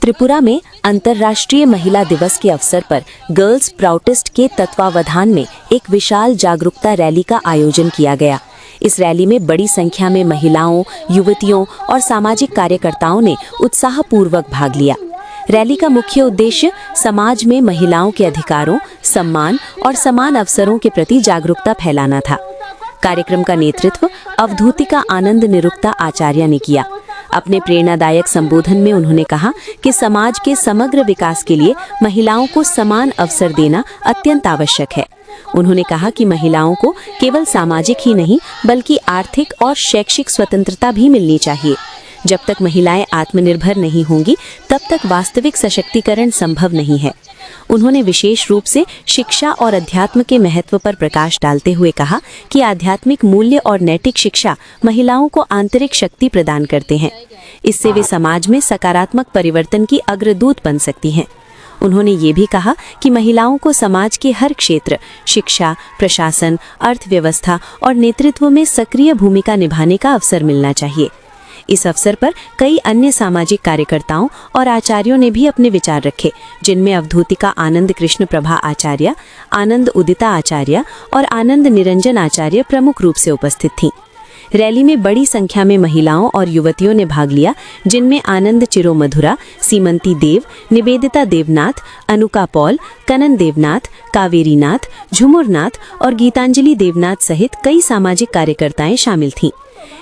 त्रिपुरा में अंतर्राष्ट्रीय महिला दिवस के अवसर पर गर्ल्स प्राउटिस्ट के तत्वावधान में एक विशाल जागरूकता रैली का आयोजन किया गया। इस रैली में बड़ी संख्या में महिलाओं, युवतियों और सामाजिक कार्यकर्ताओं ने उत्साहपूर्वक भाग लिया। रैली का मुख्य उद्देश्य समाज में महिलाओं के अधिकारों, सम्मान और समान अवसरों के प्रति जागरूकता फैलाना था। कार्यक्रम का नेतृत्व अवधूतिका आनंद निरुक्ता आचार्य ने किया। अपने प्रेरणादायक संबोधन में उन्होंने कहा कि समाज के समग्र विकास के लिए महिलाओं को समान अवसर देना अत्यंत आवश्यक है। उन्होंने कहा कि महिलाओं को केवल सामाजिक ही नहीं बल्कि आर्थिक और शैक्षिक स्वतंत्रता भी मिलनी चाहिए। जब तक महिलाएं आत्मनिर्भर नहीं होंगी तब तक वास्तविक सशक्तिकरण संभव नहीं है। उन्होंने विशेष रूप से शिक्षा और अध्यात्म के महत्व पर प्रकाश डालते हुए कहा कि आध्यात्मिक मूल्य और नैतिक शिक्षा महिलाओं को आंतरिक शक्ति प्रदान करते हैं। इससे वे समाज में सकारात्मक परिवर्तन की अग्रदूत बन सकती हैं। उन्होंने ये भी कहा कि महिलाओं को समाज के हर क्षेत्र, शिक्षा, प्रशासन, अर्थव्यवस्था और नेतृत्व में सक्रिय भूमिका निभाने का अवसर मिलना चाहिए। इस अवसर पर कई अन्य सामाजिक कार्यकर्ताओं और आचार्यों ने भी अपने विचार रखे, जिनमें अवधूतिका आनंद कृष्ण प्रभा आचार्य, आनंद उदिता आचार्य और आनंद निरंजन आचार्य प्रमुख रूप से उपस्थित थीं। रैली में बड़ी संख्या में महिलाओं और युवतियों ने भाग लिया, जिनमें आनंद चिरोमधुरा, सीमंती देव, निवेदिता देवनाथ, अनुका पॉल, कनन देवनाथ, कावेरी नाथ, झुमुर नाथ और गीतांजलि देवनाथ सहित कई सामाजिक कार्यकर्ताएं शामिल थीं।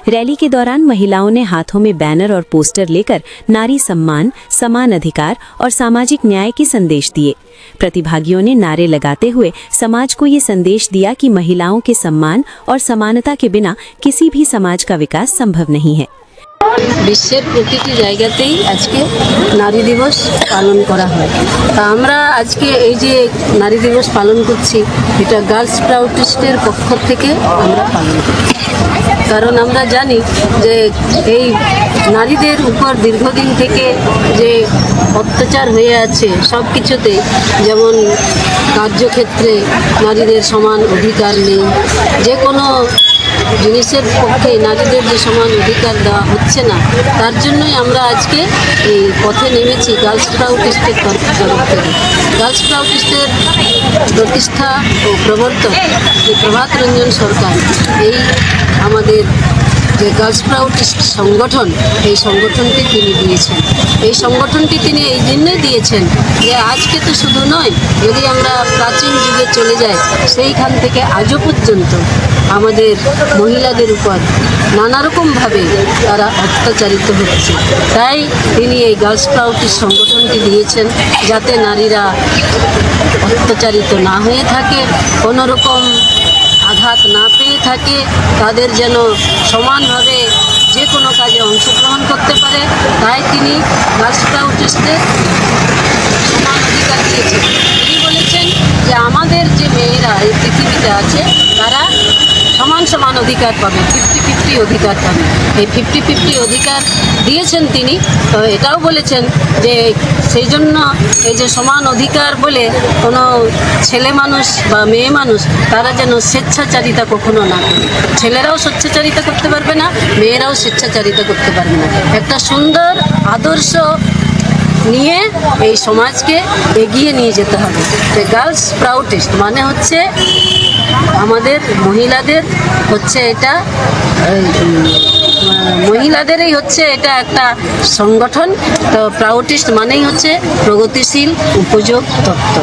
रैली के दौरान महिलाओं ने हाथों में बैनर और पोस्टर लेकर नारी सम्मान, समान अधिकार और सामाजिक न्याय के संदेश दिए। प्रतिभागियों ने नारे लगाते हुए समाज को ये संदेश दिया कि महिलाओं के सम्मान और समानता के बिना किसी भी समाज का विकास संभव नहीं है। বিশ্বের প্রতিটি জায়গাতেই আজকে নারী দিবস পালন করা হয়। তা আমরা আজকে এই যে নারী দিবস পালন করছি, এটা গার্লস প্রাউটিস্টের পক্ষ থেকে আমরা পালন করছি। কারণ আমরা জানি যে এই নারীদের উপর দীর্ঘদিন থেকে যে অত্যাচার হয়ে আছে সব কিছুতে, যেমন কার্যক্ষেত্রে নারীদের সমান অধিকার নেই, যে কোনো জিনিসের পক্ষে নারীদের যে সমান অধিকার দেওয়া হচ্ছে না, তার জন্যই আমরা আজকে এই পথে নেমেছি গার্লস প্রাউটিস্টের তরফ থেকে। গার্লস প্রাউটিস্টের প্রতিষ্ঠা ও প্রবর্তক শ্রী প্রভাত রঞ্জন সরকার এই আমাদের যে গার্লস প্রাউটিস্ট সংগঠন, এই সংগঠনটি তিনি দিয়েছেন। এই সংগঠনটি তিনি এই জন্যই দিয়েছেন যে আজকে তো শুধু নয়, যদি আমরা প্রাচীন যুগে চলে যাই সেইখান থেকে আজও পর্যন্ত আমাদের মহিলাদের উপর নানারকমভাবে তারা অত্যাচারিত হচ্ছে। তাই তিনি এই গার্লস প্রাউটিস্ট সংগঠনটি দিয়েছেন, যাতে নারীরা অত্যাচারিত না হয়ে থাকে, কোনো রকম আঘাত না পেয়ে থাকে, তাদের যেন সমানভাবে যে কোনো কাজে অংশগ্রহণ করতে পারে। তাই তিনি গার্লস প্রাউটিস্টে সমান অধিকার দিয়েছেন। তিনি বলেছেন যে আমাদের যে মেয়েরা এই পৃথিবীতে আছে তারা সমান সমান অধিকার পাবে, 50-50 অধিকার পাবে। এই 50-50 অধিকার দিয়েছেন তিনি। তো এটাও বলেছেন যে সেই জন্য এই যে সমান অধিকার বলে কোনো ছেলে মানুষ বা মেয়ে মানুষ তারা যেন স্বেচ্ছাচারিতা কখনো না করে। ছেলেরাও স্বেচ্ছাচারিতা করতে পারবে না, মেয়েরাও স্বেচ্ছাচারিতা করতে পারবে না। একটা সুন্দর আদর্শ নিয়ে এই সমাজকে এগিয়ে নিয়ে যেতে হবে। গার্লস প্রাউটিস্ট মানে হচ্ছে আমাদের মহিলাদের হচ্ছে এটা মহিলাদেরই হচ্ছে এটা একটা সংগঠন। তো প্রাউটিস্ট মানেই হচ্ছে প্রগতিশীল উপযোগ তত্ত্ব।